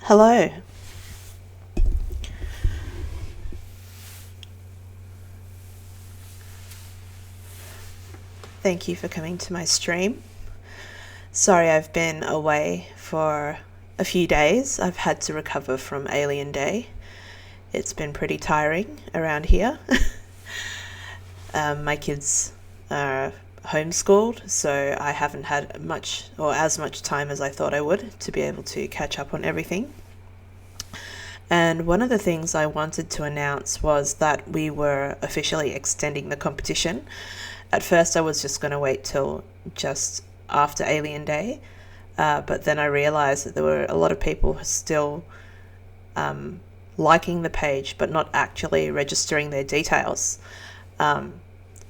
Hello. Thank you for coming to my stream. Sorry I've been away for a few days. I've had to recover from Alien Day. It's been pretty tiring around here. My kids are homeschooled, so I haven't had much or as much time as I thought I would to be able to catch up on everything. And one of the things I wanted to announce was that we were officially extending the competition. At first I was just going to wait till just after Alien Day, but then I realized that there were a lot of people still liking the page but not actually registering their details.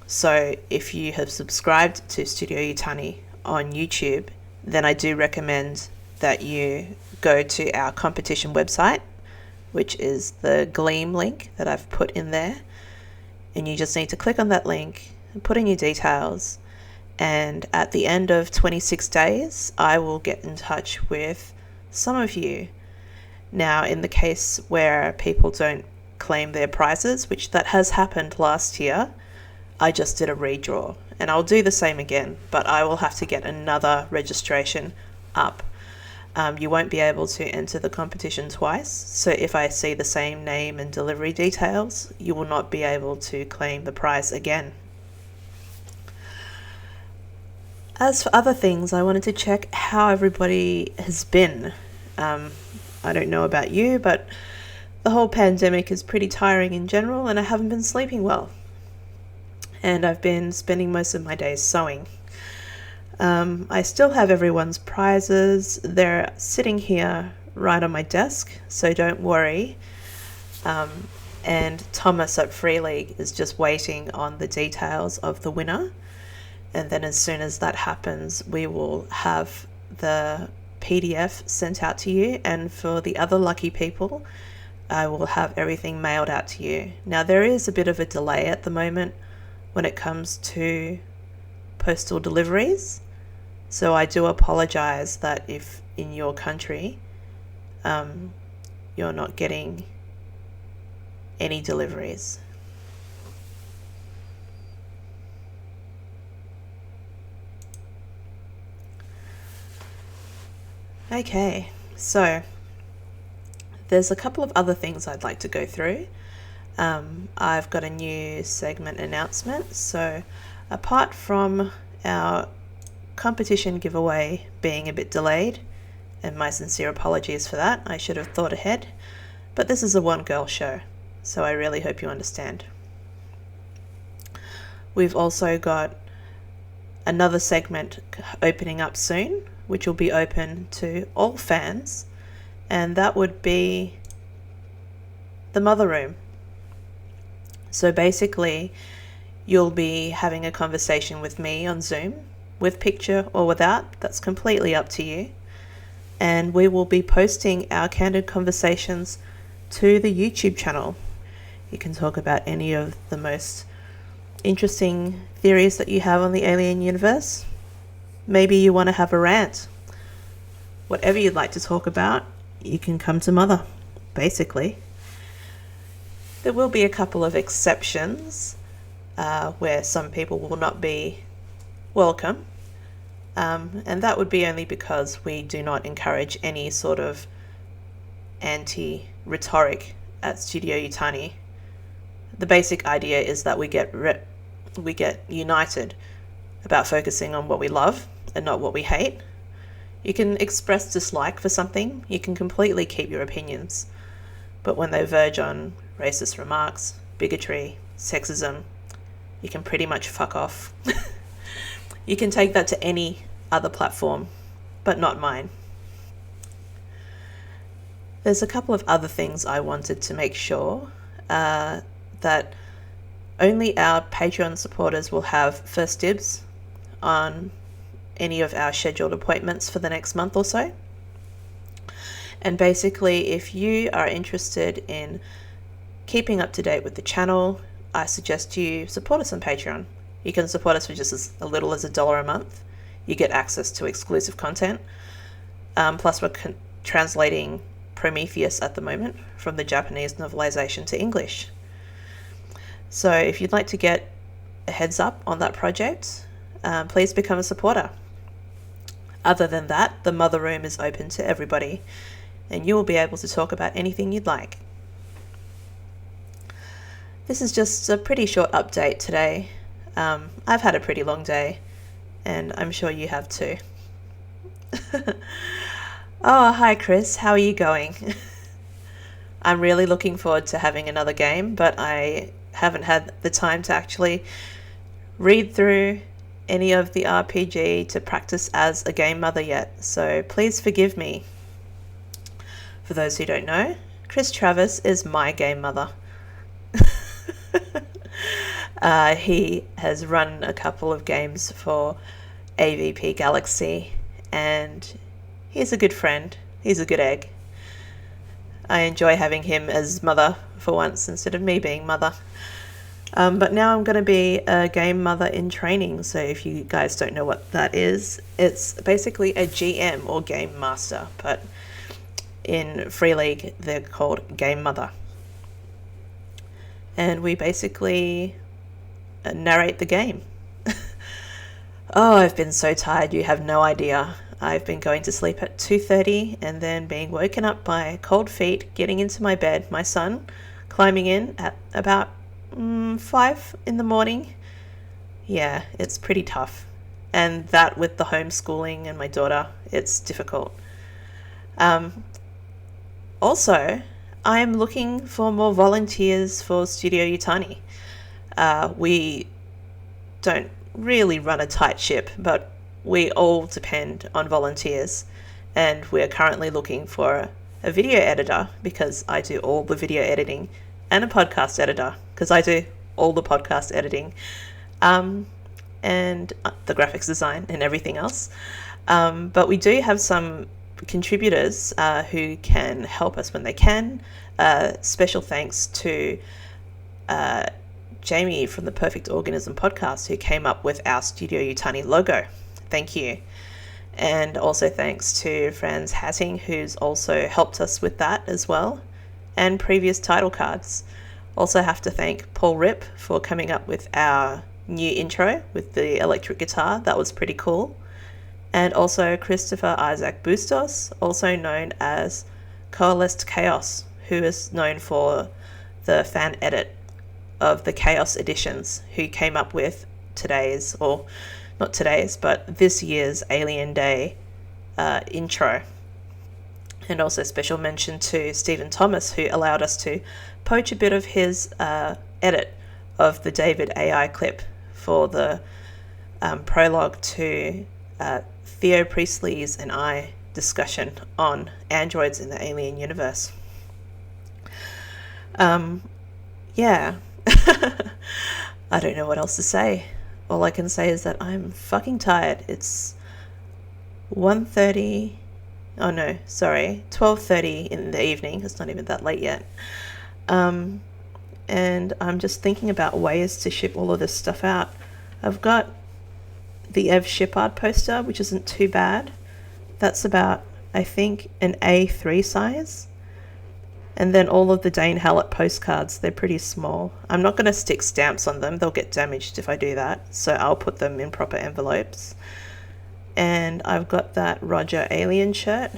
So if you have subscribed to Studio Yutani on YouTube, then I do recommend that you go to our competition website, which is the Gleam link that I've put in there, and you just need to click on that link and put in your details, and at the end of 26 days I will get in touch with some of you. Now, in the case where people don't claim their prizes, which that has happened last year, I just did a redraw, and I'll do the same again, but I will have to get another registration up. You won't be able to enter the competition twice, so if I see the same name and delivery details, you will not be able to claim the prize again. As for other things, I wanted to check how everybody has been. I don't know about you, but the whole pandemic is pretty tiring in general, and I haven't been sleeping well. And I've been spending most of my days sewing. I still have everyone's prizes. They're sitting here right on my desk, so don't worry. And Thomas at Free League is just waiting on the details of the winner. And then as soon as that happens, we will have the PDF sent out to you. And for the other lucky people, I will have everything mailed out to you. Now, there is a bit of a delay at the moment when it comes to postal deliveries. So I do apologize that if in your country you're not getting any deliveries. Okay, so there's a couple of other things I'd like to go through. I've got a new segment announcement. So apart from our competition giveaway being a bit delayed, and my sincere apologies for that, I should have thought ahead, but this is a one-girl show, so I really hope you understand. We've also got another segment opening up soon, which will be open to all fans, and that would be the Mother Room. So basically, you'll be having a conversation with me on Zoom, with picture or without, that's completely up to you. And we will be posting our candid conversations to the YouTube channel. You can talk about any of the most interesting theories that you have on the alien universe. Maybe you want to have a rant. Whatever you'd like to talk about, you can come to Mother, basically. There will be a couple of exceptions where some people will not be welcome, and that would be only because we do not encourage any sort of anti-rhetoric at Studio Yutani. The basic idea is that we get united about focusing on what we love and not what we hate. You can express dislike for something, you can completely keep your opinions, but when they verge on racist remarks, bigotry, sexism, you can pretty much fuck off. You can take that to any other platform, but not mine. There's a couple of other things I wanted to make sure that only our Patreon supporters will have first dibs on any of our scheduled appointments for the next month or so. And basically, if you are interested in keeping up to date with the channel, I suggest you support us on Patreon. You can support us for just as little as $1 a month. You get access to exclusive content. Plus, we're translating Prometheus at the moment, from the Japanese novelization to English. So if you'd like to get a heads up on that project, please become a supporter. Other than that, the Mother Room is open to everybody, and you will be able to talk about anything you'd like. This is just a pretty short update today. I've had a pretty long day, and I'm sure you have too. Oh, hi Chris, how are you going? I'm really looking forward to having another game, but I haven't had the time to actually read through any of the RPG to practice as a game mother yet, so please forgive me. For those who don't know, Chris Travis is my game mother. He has run a couple of games for AVP Galaxy, and he's a good friend. He's a good egg. I enjoy having him as mother for once instead of me being mother. But now I'm going to be a game mother in training. So if you guys don't know what that is, it's basically a GM or game master. But in Free League, they're called game mother. And we basically narrate the game. Oh, I've been so tired, you have no idea. I've been going to sleep at 2:30 and then being woken up by cold feet, getting into my bed, my son climbing in at about 5 in the morning. Yeah, it's pretty tough. And that with the homeschooling and my daughter, it's difficult. Also, I'm looking for more volunteers for Studio Yutani. We don't really run a tight ship, but we all depend on volunteers, and we're currently looking for a video editor, because I do all the video editing, and a podcast editor, because I do all the podcast editing, and the graphics design and everything else. But we do have some contributors who can help us when they can. Special thanks to Jamie from the Perfect Organism podcast, who came up with our Studio Yutani logo. Thank you. And also thanks to Franz Hatting, who's also helped us with that as well, and previous title cards. Also have to thank Paul Ripp for coming up with our new intro with the electric guitar. That was pretty cool. And also Christopher Isaac Bustos, also known as Coalesced Chaos, who is known for the fan edit of the Chaos editions, who came up with today's, or not today's, but this year's Alien Day intro. And also special mention to Stephen Thomas, who allowed us to poach a bit of his edit of the David AI clip for the prologue to Theo Priestley's and I discussion on androids in the alien universe. Yeah. I don't know what else to say. All I can say is that I'm fucking tired. It's 12:30 in the evening. It's not even that late yet. And I'm just thinking about ways to ship all of this stuff out. I've got the Ev Shipard poster, which isn't too bad. That's about, I think, an A3 size. And then all of the Dane Hallett postcards, they're pretty small. I'm not going to stick stamps on them. They'll get damaged if I do that. So I'll put them in proper envelopes. And I've got that Roger Alien shirt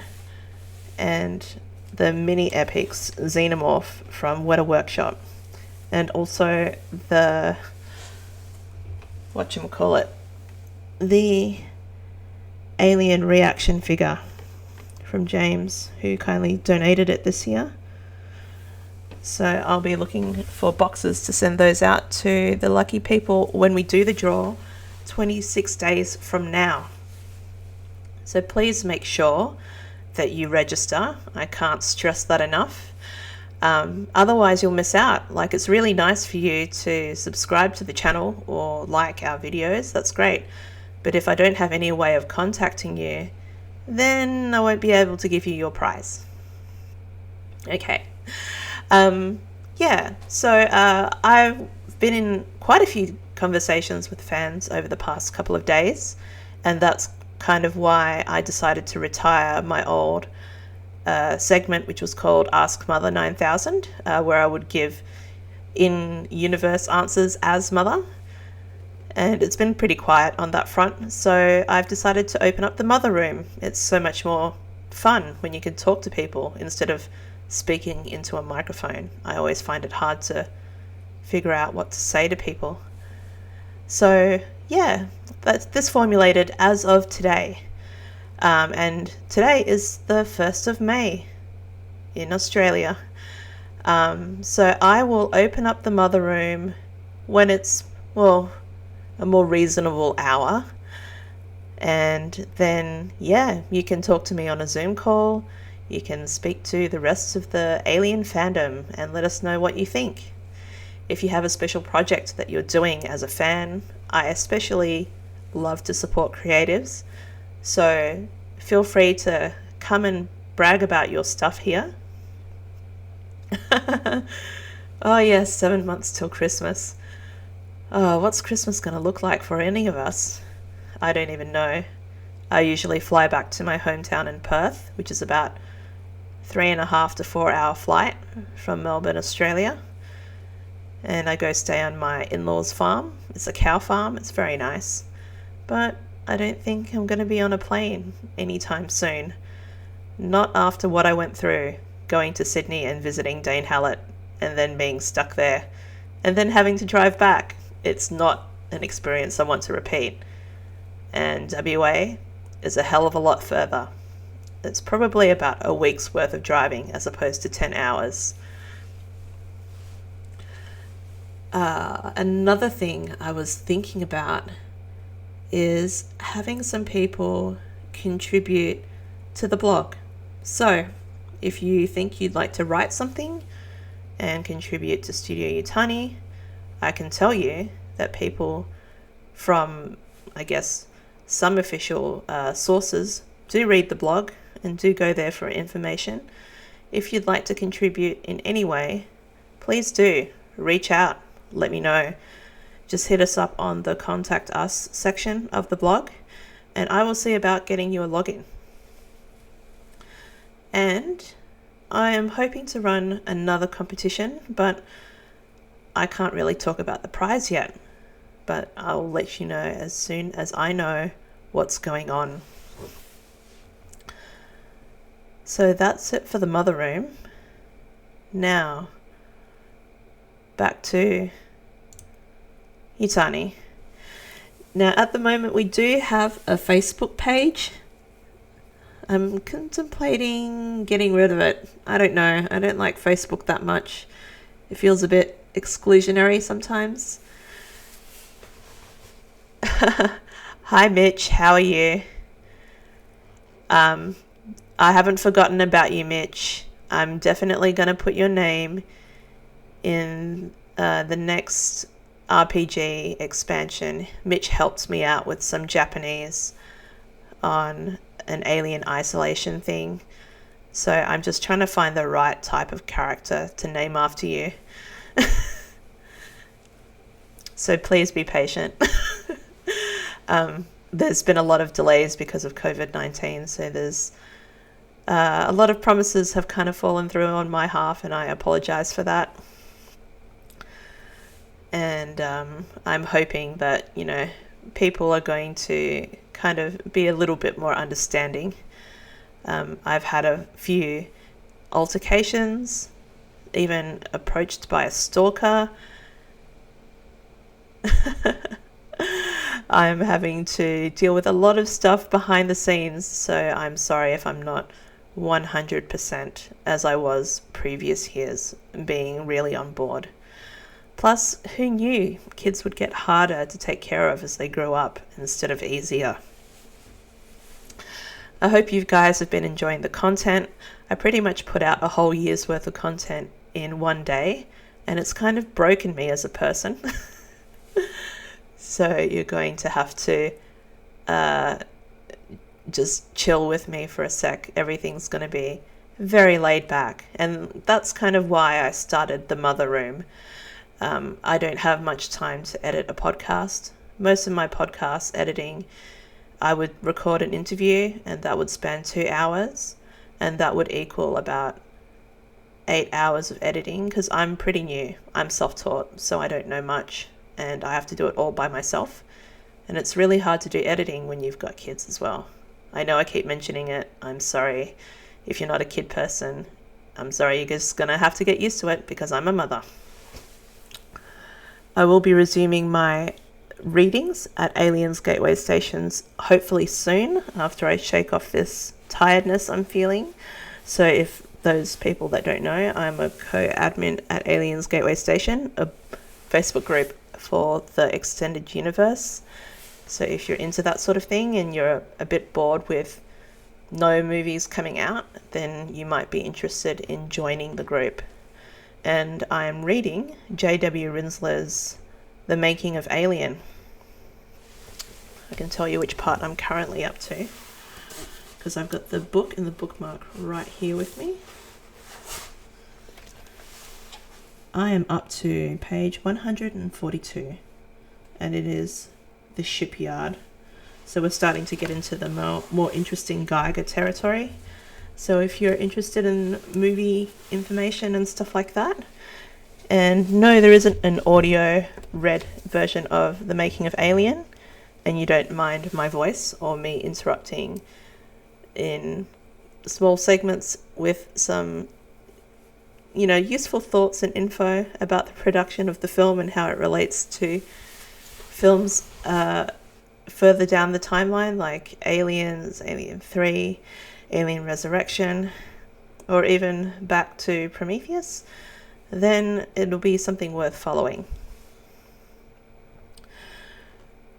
and the Mini Epics Xenomorph from Weta Workshop. And also the, the Alien reaction figure from James, who kindly donated it this year. So I'll be looking for boxes to send those out to the lucky people when we do the draw 26 days from now. So please make sure that you register. I can't stress that enough. Otherwise you'll miss out. Like, it's really nice for you to subscribe to the channel or like our videos. That's great. But if I don't have any way of contacting you, then I won't be able to give you your prize. Okay. I've been in quite a few conversations with fans over the past couple of days, and that's kind of why I decided to retire my old a segment which was called Ask Mother 9000, where I would give in-universe answers as Mother. And it's been pretty quiet on that front, so I've decided to open up the Mother Room. It's so much more fun when you can talk to people instead of speaking into a microphone. I always find it hard to figure out what to say to people. So yeah, this formulated as of today. And today is the 1st of May in Australia. So I will open up the Mother Room when it's, well, a more reasonable hour. And then, yeah, you can talk to me on a Zoom call. You can speak to the rest of the alien fandom and let us know what you think. If you have a special project that you're doing as a fan, I especially love to support creatives. So feel free to come and brag about your stuff here. Oh yes, 7 months till Christmas. Oh, what's Christmas going to look like for any of us? I don't even know. I usually fly back to my hometown in Perth, which is about 3.5 to 4 hour flight from Melbourne, Australia. And I go stay on my in-laws' farm. It's a cow farm. It's very nice. But I don't think I'm going to be on a plane anytime soon. Not after what I went through, going to Sydney and visiting Dane Hallett and then being stuck there and then having to drive back. It's not an experience I want to repeat. And WA is a hell of a lot further. It's probably about a week's worth of driving as opposed to 10 hours. Another thing I was thinking about is having some people contribute to the blog. So if you think you'd like to write something and contribute to Studio Yutani, I can tell you that people from, I guess, some official sources do read the blog and do go there for information. If you'd like to contribute in any way, please do reach out, let me know. Just hit us up on the Contact Us section of the blog and I will see about getting you a login. And I am hoping to run another competition, but I can't really talk about the prize yet. But I'll let you know as soon as I know what's going on. So that's it for the Mother Room. Now, back to Yutani. Now, at the moment, we do have a Facebook page. I'm contemplating getting rid of it. I don't know. I don't like Facebook that much. It feels a bit exclusionary sometimes. Hi Mitch, how are you? I haven't forgotten about you, Mitch. I'm definitely going to put your name in the next RPG expansion. Mitch helped me out with some Japanese on an alien isolation thing. So I'm just trying to find the right type of character to name after you. So please be patient. There's been a lot of delays because of COVID-19, so there's a lot of promises have kind of fallen through on my half, and I apologize for that. And I'm hoping that, you know, people are going to kind of be a little bit more understanding. I've had a few altercations, even approached by a stalker. I'm having to deal with a lot of stuff behind the scenes, so I'm sorry if I'm not 100% as I was previous years, being really on board. Plus, who knew kids would get harder to take care of as they grow up instead of easier? I hope you guys have been enjoying the content. I pretty much put out a whole year's worth of content in one day, and it's kind of broken me as a person. So you're going to have to just chill with me for a sec. Everything's going to be very laid back, and that's kind of why I started the Mother Room. I don't have much time to edit a podcast. Most of my podcast editing, I would record an interview and that would span 2 hours. and that would equal about 8 hours of editing, because I'm pretty new. I'm self-taught, so I don't know much, and I have to do it all by myself. And it's really hard to do editing when you've got kids as well. I know I keep mentioning it. I'm sorry if you're not a kid person. I'm sorry, you're just going to have to get used to it because I'm a mother. I will be resuming my readings at Aliens Gateway Stations hopefully soon, after I shake off this tiredness I'm feeling. So if those people that don't know, I'm a co-admin at Aliens Gateway Station, a Facebook group for the extended universe. So if you're into that sort of thing and you're a bit bored with no movies coming out, then you might be interested in joining the group. And I'm reading J.W. Rinzler's The Making of Alien. I can tell you which part I'm currently up to, because I've got the book and the bookmark right here with me. I am up to page 142, and it is the shipyard. So we're starting to get into the more interesting Geiger territory. So if you're interested in movie information and stuff like that, and no, there isn't an audio read version of The Making of Alien, and you don't mind my voice or me interrupting in small segments with some, useful thoughts and info about the production of the film and how it relates to films further down the timeline, like Aliens, Alien 3, Alien Resurrection, or even back to Prometheus, then it'll be something worth following.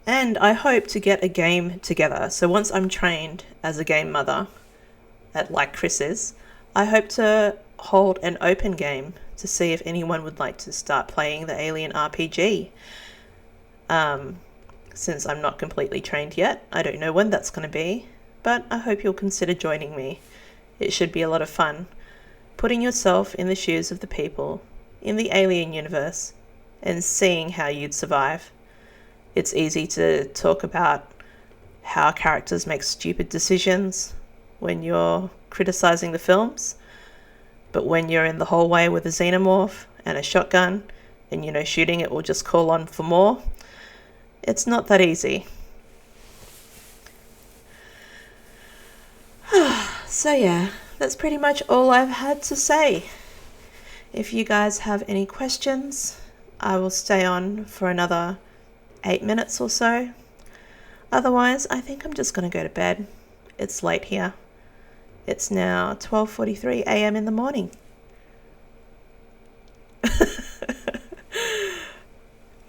And I hope to get a game together. So once I'm trained as a game mother, like Chris is, I hope to hold an open game to see if anyone would like to start playing the Alien RPG. Since I'm not completely trained yet, I don't know when that's going to be, but I hope you'll consider joining me. It should be a lot of fun, putting yourself in the shoes of the people in the Alien universe and seeing how you'd survive. It's easy to talk about how characters make stupid decisions when you're criticizing the films, but when you're in the hallway with a xenomorph and a shotgun and shooting it will just call on for more, it's not that easy. So yeah, that's pretty much all I've had to say. If you guys have any questions, I will stay on for another 8 minutes or so. Otherwise, I think I'm just going to go to bed. It's late here. It's now 12:43 a.m. in the morning.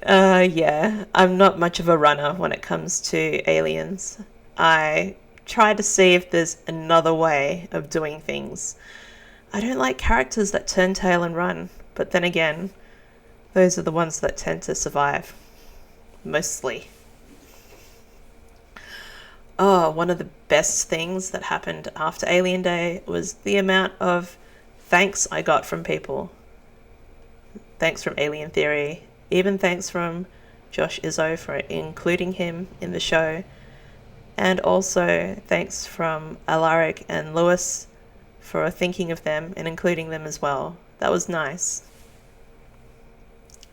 Yeah, I'm not much of a runner when it comes to aliens. I try to see if there's another way of doing things. I don't like characters that turn tail and run, but then again, those are the ones that tend to survive. Mostly. Oh, one of the best things that happened after Alien Day was the amount of thanks I got from people. Thanks from Alien Theory, even thanks from Josh Izzo for including him in the show, and also thanks from Alaric and Lewis for thinking of them and including them as well. That was nice.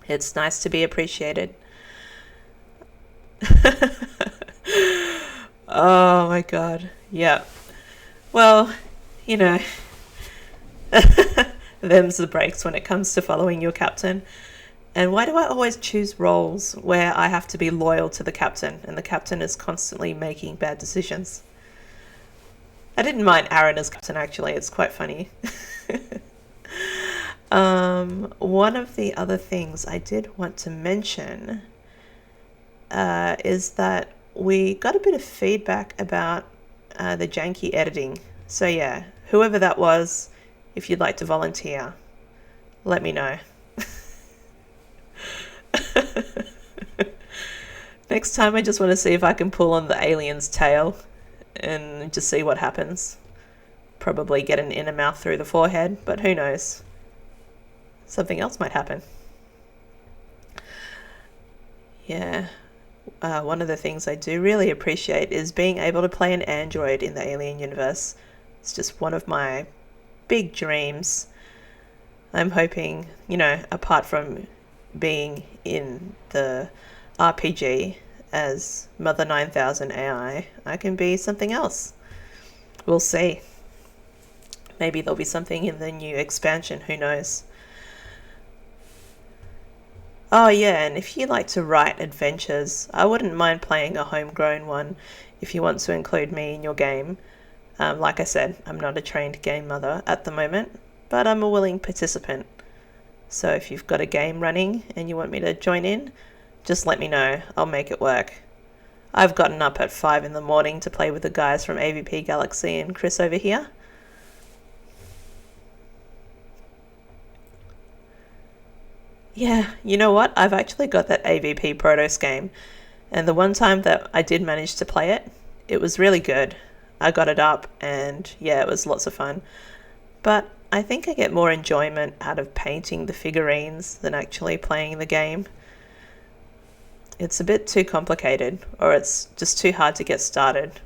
It's nice to be appreciated. Oh my god. Yeah. Well, them's the breaks when it comes to following your captain. And why do I always choose roles where I have to be loyal to the captain and the captain is constantly making bad decisions? I didn't mind Aaron as captain, actually. It's quite funny. One of the other things I did want to mention is that we got a bit of feedback about the janky editing. So yeah, whoever that was, if you'd like to volunteer, let me know. Next time I just want to see if I can pull on the alien's tail and just see what happens. Probably get an inner mouth through the forehead, but who knows? Something else might happen. Yeah. One of the things I do really appreciate is being able to play an android in the Alien universe. It's just one of my big dreams. I'm hoping, apart from being in the RPG as Mother 9000 AI, I can be something else. We'll see. Maybe there'll be something in the new expansion, who knows. Oh yeah, and if you like to write adventures, I wouldn't mind playing a homegrown one if you want to include me in your game. Like I said, I'm not a trained game mother at the moment, but I'm a willing participant. So if you've got a game running and you want me to join in, just let me know. I'll make it work. I've gotten up at 5 in the morning to play with the guys from AVP Galaxy and Chris over here. Yeah, you know what? I've actually got that AVP Protos game, and the one time that I did manage to play it, it was really good. I got it up, and yeah, it was lots of fun. But I think I get more enjoyment out of painting the figurines than actually playing the game. It's a bit too complicated, or it's just too hard to get started.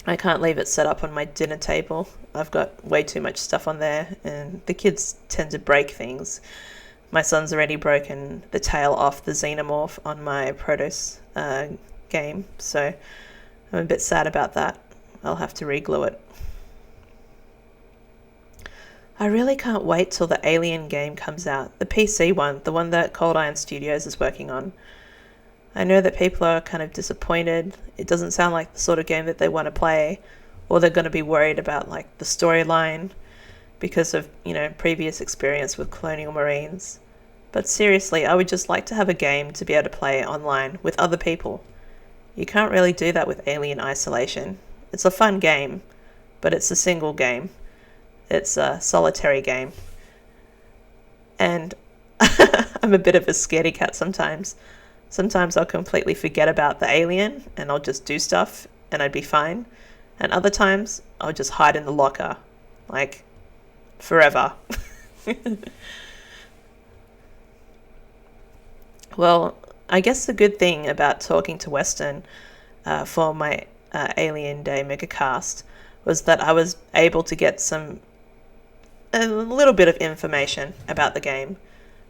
I can't leave it set up on my dinner table. I've got way too much stuff on there, and the kids tend to break things. My son's already broken the tail off the xenomorph on my Protos game, so I'm a bit sad about that. I'll have to re-glue it. I really can't wait till the Alien game comes out, the PC one, the one that Cold Iron Studios is working on. I know that people are kind of disappointed. It doesn't sound like the sort of game that they want to play, or they're going to be worried about like the storyline because of, previous experience with Colonial Marines. But seriously, I would just like to have a game to be able to play online with other people. You can't really do that with Alien Isolation. It's a fun game, but it's a single game. It's a solitary game. And I'm a bit of a scaredy cat sometimes. Sometimes I'll completely forget about the alien and I'll just do stuff and I'd be fine. And other times I'll just hide in the locker, like, forever. Well, I guess the good thing about talking to Weston for my Alien Day megacast was that I was able to get a little bit of information about the game.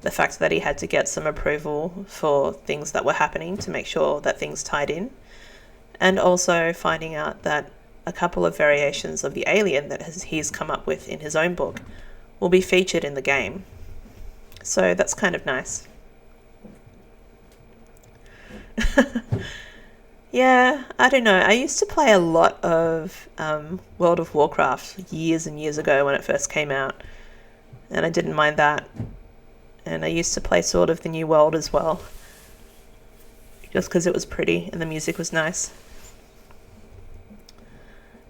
The fact that he had to get some approval for things that were happening to make sure that things tied in. And also finding out that a couple of variations of the alien that he's come up with in his own book will be featured in the game. So that's kind of nice. Yeah, I don't know. I used to play a lot of World of Warcraft years and years ago when it first came out. And I didn't mind that. And I used to play Sword of the New World as well, just because it was pretty and the music was nice.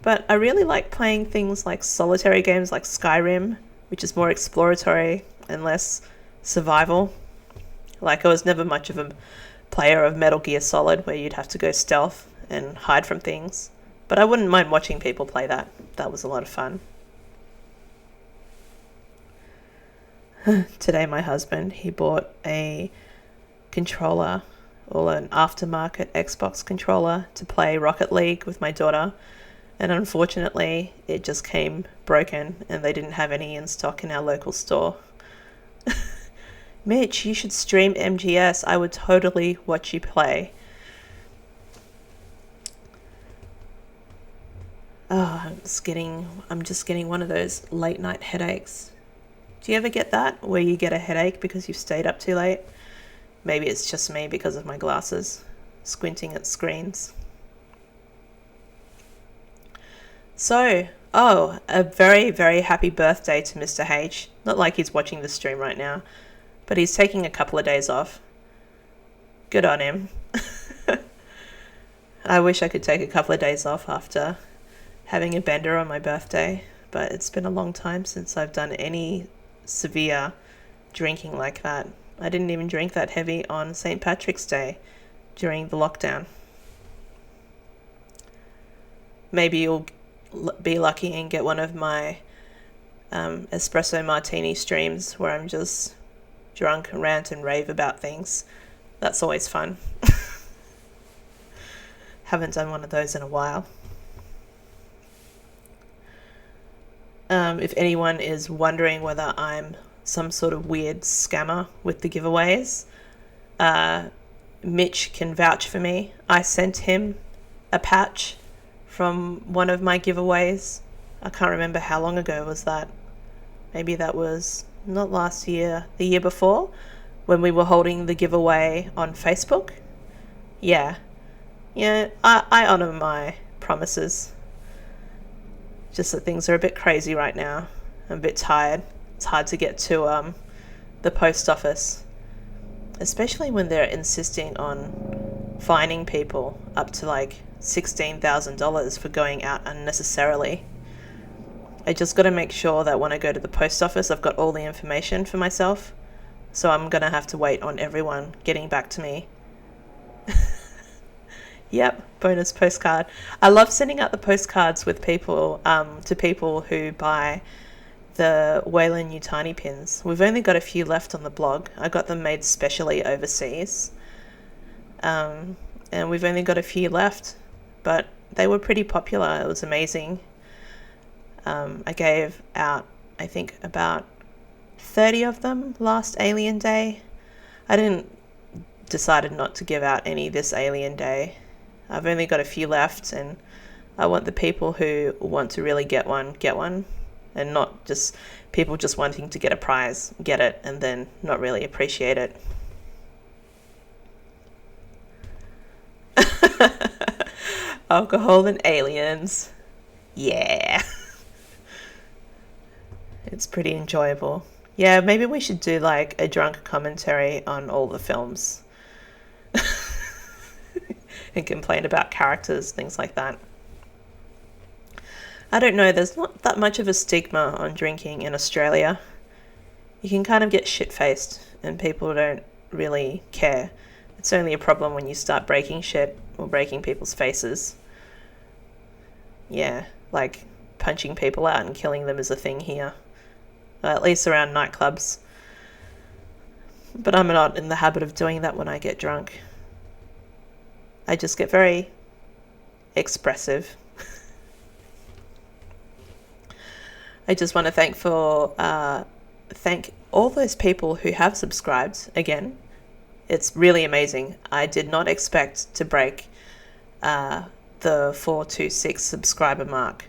But I really like playing things like solitary games like Skyrim, which is more exploratory and less survival. Like, I was never much of a player of Metal Gear Solid, where you'd have to go stealth and hide from things. But I wouldn't mind watching people play that. That was a lot of fun. Today my husband, he bought a controller, or an aftermarket Xbox controller, to play Rocket League with my daughter, and unfortunately it just came broken and they didn't have any in stock in our local store. Mitch, you should stream MGS. I would totally watch you play. Oh, I'm just getting one of those late night headaches. Do you ever get that, where you get a headache because you've stayed up too late? Maybe it's just me because of my glasses, squinting at screens. So, a very, very happy birthday to Mr. H. Not like he's watching the stream right now, but he's taking a couple of days off. Good on him. I wish I could take a couple of days off after having a bender on my birthday, but it's been a long time since I've done any severe drinking like that. I didn't even drink that heavy on St. Patrick's Day during the lockdown. Maybe you'll be lucky and get one of my espresso martini streams where I'm just drunk and rant and rave about things. That's always fun. Haven't done one of those in a while. If anyone is wondering whether I'm some sort of weird scammer with the giveaways, Mitch can vouch for me. I sent him a patch from one of my giveaways. I can't remember how long ago was that. Maybe that was not last year, the year before, when we were holding the giveaway on Facebook. Yeah, I honour my promises. Just that things are a bit crazy right now. I'm a bit tired. It's hard to get to the post office, especially when they're insisting on fining people up to like $16,000 for going out unnecessarily. I just got to make sure that when I go to the post office, I've got all the information for myself. So I'm going to have to wait on everyone getting back to me. Yep, bonus postcard. I love sending out the postcards with people, to people who buy the Wayland Yutani pins. We've only got a few left on the blog. I got them made specially overseas. And we've only got a few left, but they were pretty popular. It was amazing. I gave out, I think, about 30 of them last Alien Day. I decided not to give out any this Alien Day. I've only got a few left, and I want the people who want to really get one, and not just people just wanting to get a prize, get it, and then not really appreciate it. Alcohol and aliens. Yeah. It's pretty enjoyable. Yeah, maybe we should do like a drunk commentary on all the films. And complain about characters, things like that. I don't know, there's not that much of a stigma on drinking in Australia. You can kind of get shit-faced and people don't really care. It's only a problem when you start breaking shit or breaking people's faces. Yeah, like punching people out and killing them is a thing here. At least around nightclubs. But I'm not in the habit of doing that when I get drunk. I just get very expressive. I just want to thank all those people who have subscribed again. It's really amazing. I did not expect to break the 426 subscriber mark.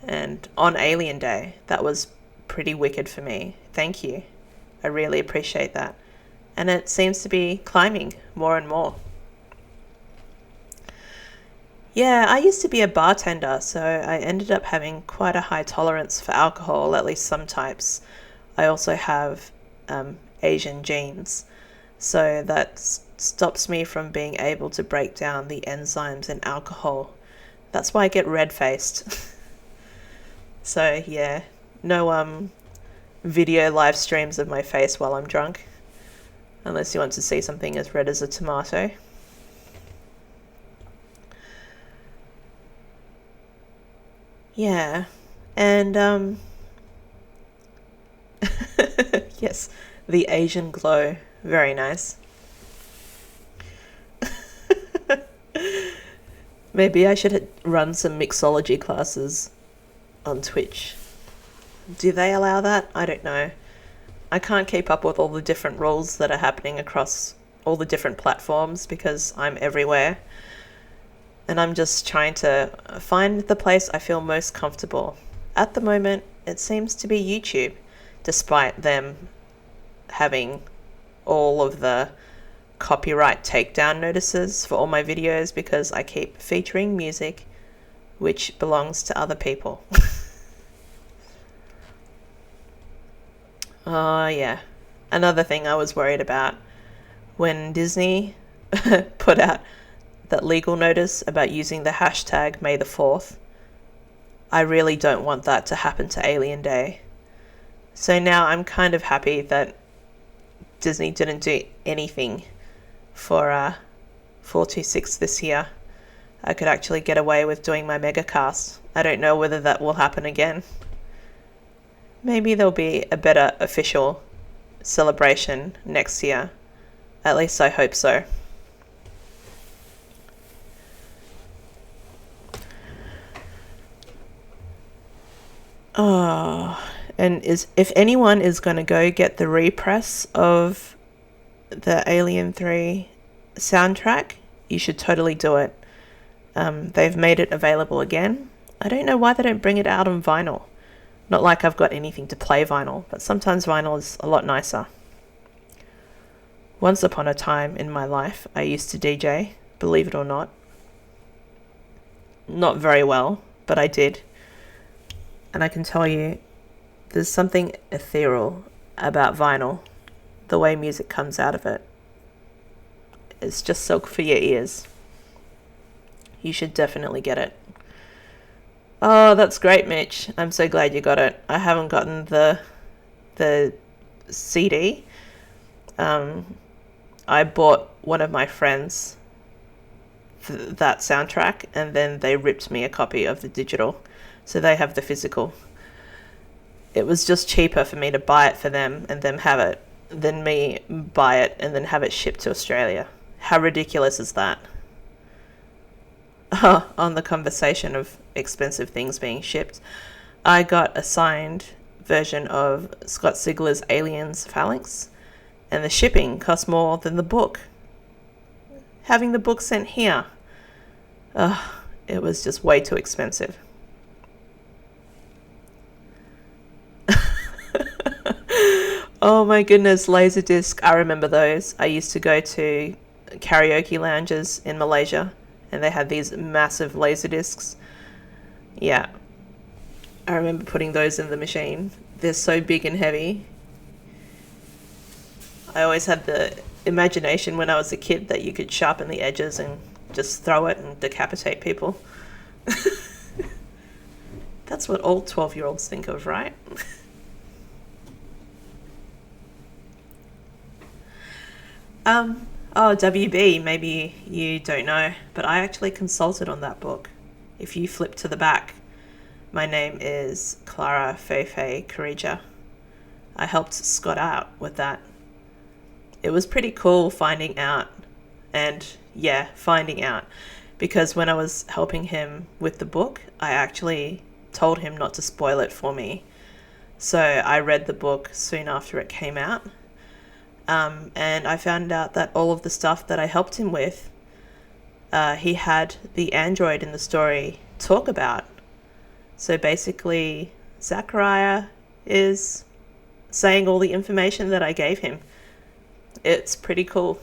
And on Alien Day, that was pretty wicked for me. Thank you. I really appreciate that. And it seems to be climbing more and more. Yeah, I used to be a bartender, so I ended up having quite a high tolerance for alcohol, at least some types. I also have Asian genes, so that stops me from being able to break down the enzymes in alcohol. That's why I get red-faced. So yeah, no video live streams of my face while I'm drunk, unless you want to see something as red as a tomato. Yeah, and yes, the Asian glow, very nice. Maybe I should run some mixology classes on Twitch. Do they allow that? I don't know. I can't keep up with all the different rules that are happening across all the different platforms because I'm everywhere. And I'm just trying to find the place I feel most comfortable. At the moment, it seems to be YouTube, despite them having all of the copyright takedown notices for all my videos because I keep featuring music which belongs to other people. Oh, yeah. Another thing I was worried about when Disney put out that legal notice about using the hashtag May the 4th. I really don't want that to happen to Alien Day. So now I'm kind of happy that Disney didn't do anything for 426 this year. I could actually get away with doing my megacast. I don't know whether that will happen again. Maybe there'll be a better official celebration next year. At least I hope so. Oh, and if anyone is going to go get the repress of the Alien 3 soundtrack, you should totally do it. They've made it available again. I don't know why they don't bring it out on vinyl. Not like I've got anything to play vinyl, but sometimes vinyl is a lot nicer. Once upon a time in my life, I used to DJ, believe it or not. Not very well, but I did. And I can tell you, there's something ethereal about vinyl. The way music comes out of it. It's just silk for your ears. You should definitely get it. Oh, that's great, Mitch. I'm so glad you got it. I haven't gotten the CD. I bought one of my friends that soundtrack, and then they ripped me a copy of the digital, so they have the physical. It was just cheaper for me to buy it for them and them have it than me buy it and then have it shipped to Australia. How ridiculous is that? On the conversation of expensive things being shipped, I got a signed version of Scott Sigler's Aliens Phalanx, and the shipping cost more than the book. Having the book sent here, it was just way too expensive. Oh my goodness, Laserdisc, I remember those. I used to go to karaoke lounges in Malaysia, and they had these massive Laserdiscs. Yeah, I remember putting those in the machine. They're so big and heavy. I always had the imagination when I was a kid that you could sharpen the edges and just throw it and decapitate people. That's what all 12-year-olds think of, right? WB, maybe you don't know, but I actually consulted on that book. If you flip to the back, my name is Clara Feifei Karija. I helped Scott out with that. It was pretty cool finding out, because when I was helping him with the book, I actually told him not to spoil it for me. So I read the book soon after it came out. And I found out that all of the stuff that I helped him with, he had the android in the story talk about. So basically, Zachariah is saying all the information that I gave him. It's pretty cool.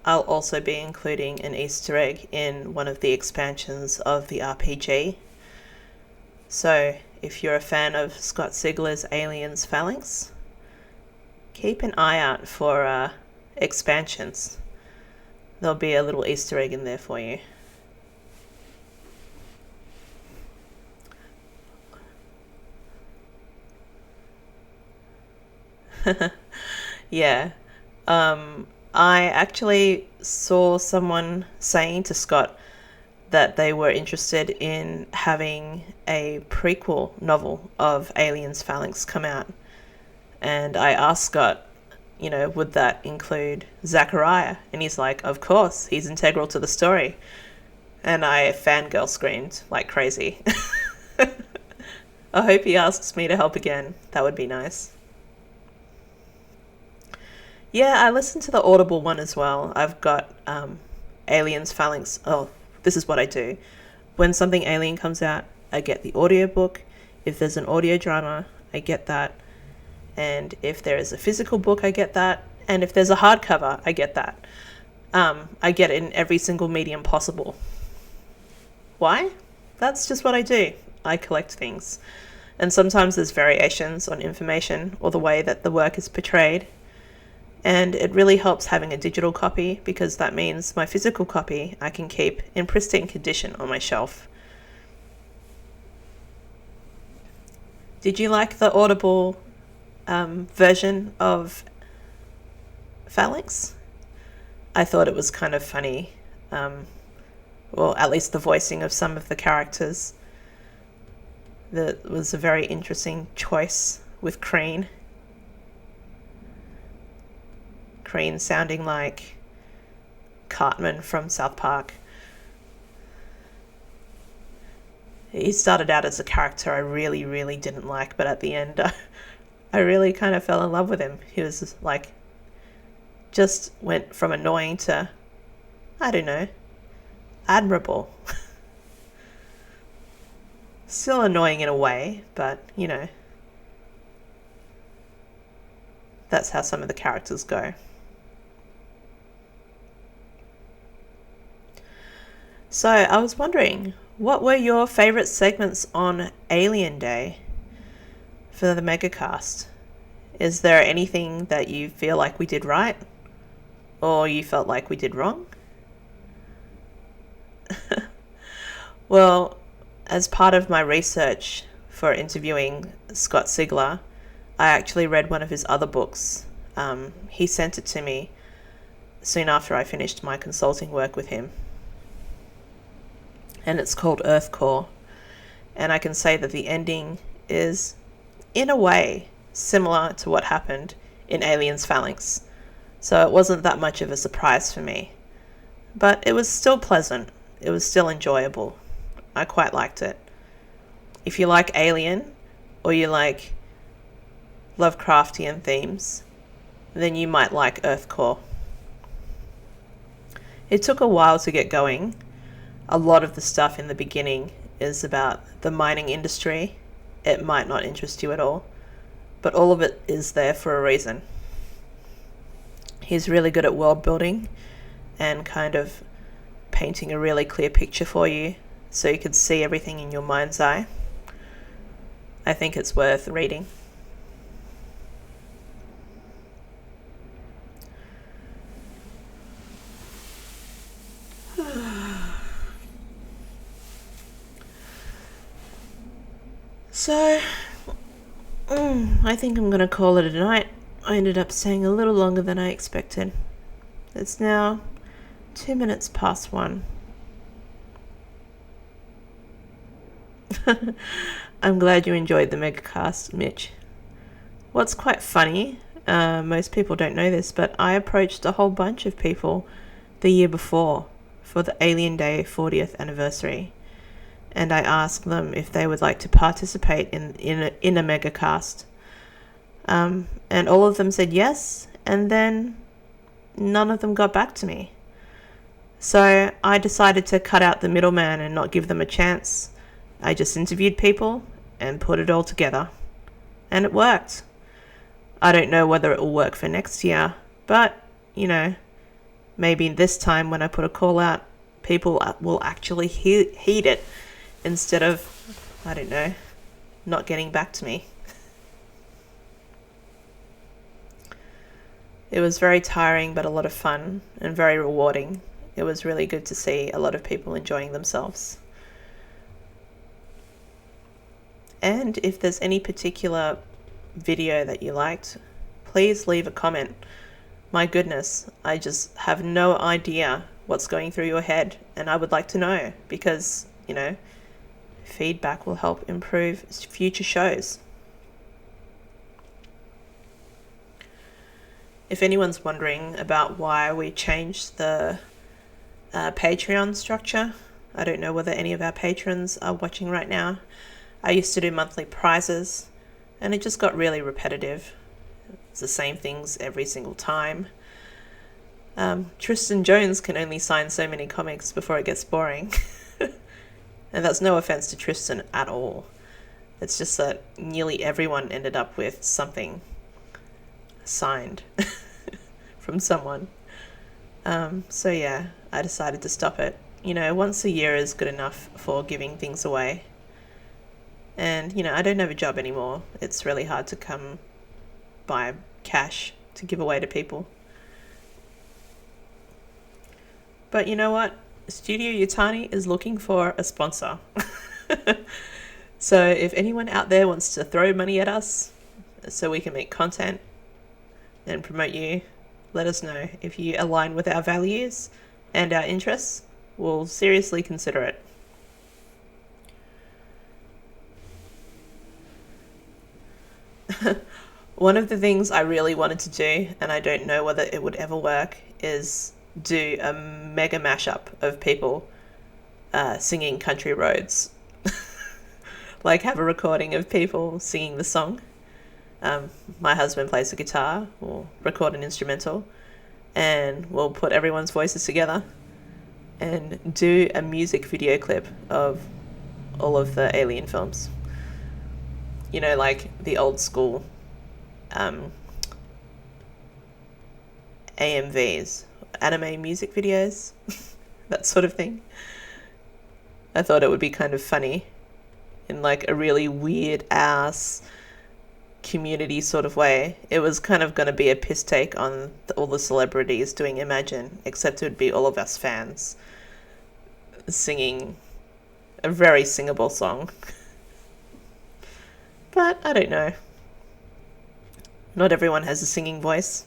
I'll also be including an Easter egg in one of the expansions of the RPG. So if you're a fan of Scott Sigler's Aliens Phalanx, keep an eye out for expansions. There'll be a little Easter egg in there for you. Yeah. I actually saw someone saying to Scott that they were interested in having a prequel novel of Aliens Phalanx come out. And I asked Scott, would that include Zachariah? And he's like, of course, he's integral to the story. And I fangirl screamed like crazy. I hope he asks me to help again. That would be nice. Yeah, I listened to the Audible one as well. I've got Aliens Phalanx. Oh, this is what I do. When something alien comes out, I get the audiobook. If there's an audio drama, I get that. And if there is a physical book, I get that. And if there's a hardcover, I get that. I get it in every single medium possible. Why? That's just what I do. I collect things. And sometimes there's variations on information or the way that the work is portrayed. And it really helps having a digital copy, because that means my physical copy I can keep in pristine condition on my shelf. Did you like the Audible version of Phalanx? I thought it was kind of funny. Well, at least the voicing of some of the characters. That was a very interesting choice with Crean. Crean sounding like Cartman from South Park. He started out as a character I really, really didn't like, but at the end, I really kind of fell in love with him. He was like, just went from annoying to, I don't know, admirable. Still annoying in a way, but, you know, that's how some of the characters go. So I was wondering, what were your favourite segments on Alien Day for the Megacast? Is there anything that you feel like we did right? Or you felt like we did wrong? Well, as part of my research for interviewing Scott Sigler, I actually read one of his other books. He sent it to me soon after I finished my consulting work with him. And it's called Earth Core. And I can say that the ending is, in a way, similar to what happened in Aliens Phalanx. So it wasn't that much of a surprise for me. But it was still pleasant. It was still enjoyable. I quite liked it. If you like Alien, or you like Lovecraftian themes, then you might like Earth Core. It took a while to get going. A lot of the stuff in the beginning is about the mining industry. It might not interest you at all, but all of it is there for a reason. He's really good at world building and kind of painting a really clear picture for you so you can see everything in your mind's eye. I think it's worth reading. So, I think I'm going to call it a night. I ended up staying a little longer than I expected. It's now 2 minutes past 1. I'm glad you enjoyed the Megacast, Mitch. What's quite funny, most people don't know this, but I approached a whole bunch of people the year before for the Alien Day 40th anniversary. And I asked them if they would like to participate in a Megacast. And all of them said yes, and then none of them got back to me. So I decided to cut out the middleman and not give them a chance. I just interviewed people and put it all together. And it worked. I don't know whether it will work for next year, but, you know, maybe this time when I put a call out, people will actually heed it instead of, I don't know, not getting back to me. It was very tiring, but a lot of fun and very rewarding. It was really good to see a lot of people enjoying themselves. And if there's any particular video that you liked, please leave a comment. My goodness, I just have no idea what's going through your head, and I would like to know because, you know, feedback will help improve future shows. If anyone's wondering about why we changed the Patreon structure, I don't know whether any of our patrons are watching right now. I used to do monthly prizes, and it just got really repetitive. It's the same things every single time. Tristan Jones can only sign so many comics before it gets boring. And that's no offense to Tristan at all. It's just that nearly everyone ended up with something signed from someone. So yeah, I decided to stop it. You know, once a year is good enough for giving things away. And, you know, I don't have a job anymore. It's really hard to come by cash to give away to people. But you know what? Studio Yutani is looking for a sponsor. So if anyone out there wants to throw money at us so we can make content and promote you, let us know. If you align with our values and our interests, we'll seriously consider it. One of the things I really wanted to do, and I don't know whether it would ever work, is do a mega mashup of people singing Country Roads. like have a recording of people singing the song. My husband plays the guitar, or record an instrumental, and we'll put everyone's voices together and do a music video clip of all of the Alien films. You know, like the old school AMVs, anime music videos, that sort of thing. I thought it would be kind of funny in like a really weird ass community sort of way. It was kind of going to be a piss take on all the celebrities doing Imagine, except it would be all of us fans singing a very singable song. But I don't know. Not everyone has a singing voice.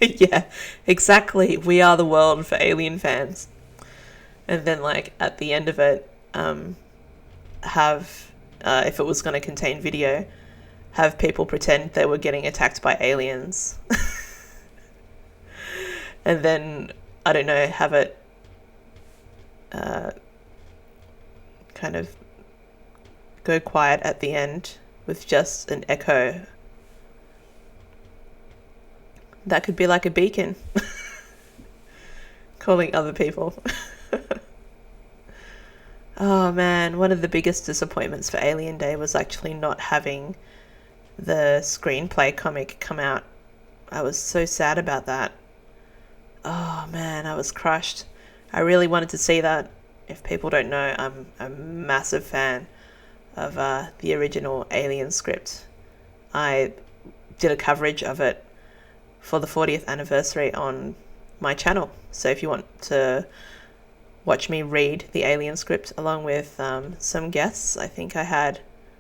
Yeah, exactly. We are the world for Alien fans. And then, like, at the end of it, have, if it was going to contain video, have people pretend they were getting attacked by aliens. And then, I don't know, have it kind of go quiet at the end with just an echo. That could be like a beacon calling other people. Oh man, one of the biggest disappointments for Alien Day was actually not having the screenplay comic come out. I was so sad about that. Oh man, I was crushed. I really wanted to see that. If people don't know, I'm a massive fan of the original Alien script. I did a coverage of it for the 40th anniversary on my channel. So if you want to watch me read the Alien script along with some guests, I think I had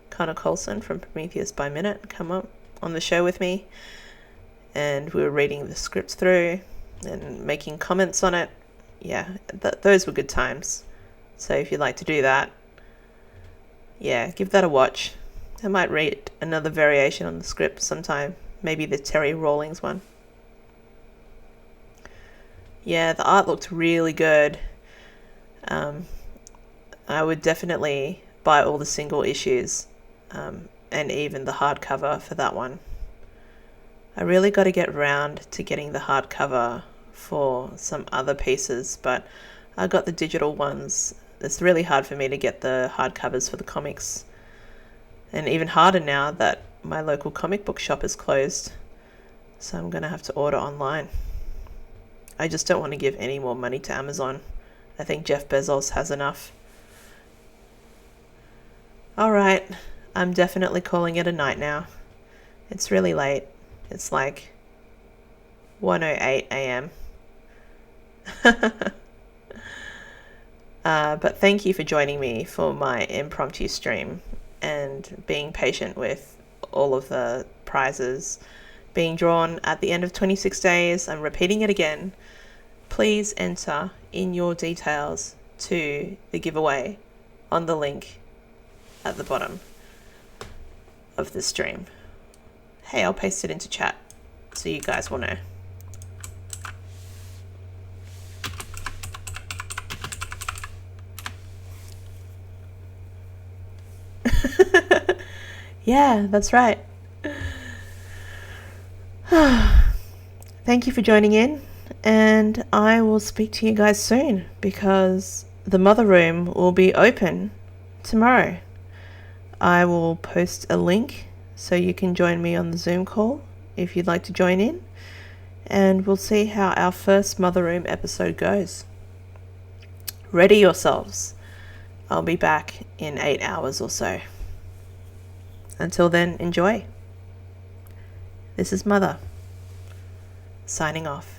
Connor Coulson from Prometheus by Minute come up on the show with me, and we were reading the script through and making comments on it. Yeah, those were good times. So if you'd like to do that, yeah, give that a watch. I might read another variation on the script sometime, maybe the Terry Rawlings one. Yeah, the art looked really good. I would definitely buy all the single issues, and even the hardcover for that one. I really got to get around to getting the hardcover for some other pieces, but I got the digital ones. It's really hard for me to get the hardcovers for the comics, and even harder now that my local comic book shop is closed, so I'm going to have to order online. I just don't want to give any more money to Amazon. I think Jeff Bezos has enough. Alright, I'm definitely calling it a night now. It's really late. It's like 1:08 a.m. But thank you for joining me for my impromptu stream and being patient with all of the prizes being drawn at the end of 26 days. I'm repeating it again. Please enter in your details to the giveaway on the link at the bottom of the stream. Hey, I'll paste it into chat so you guys will know. Yeah, that's right. Thank you for joining in, and I will speak to you guys soon because the Mother Room will be open tomorrow. I will post a link so you can join me on the Zoom call if you'd like to join in, and we'll see how our first Mother Room episode goes. Ready yourselves. I'll be back in 8 hours or so. Until then, enjoy. This is Mother, signing off.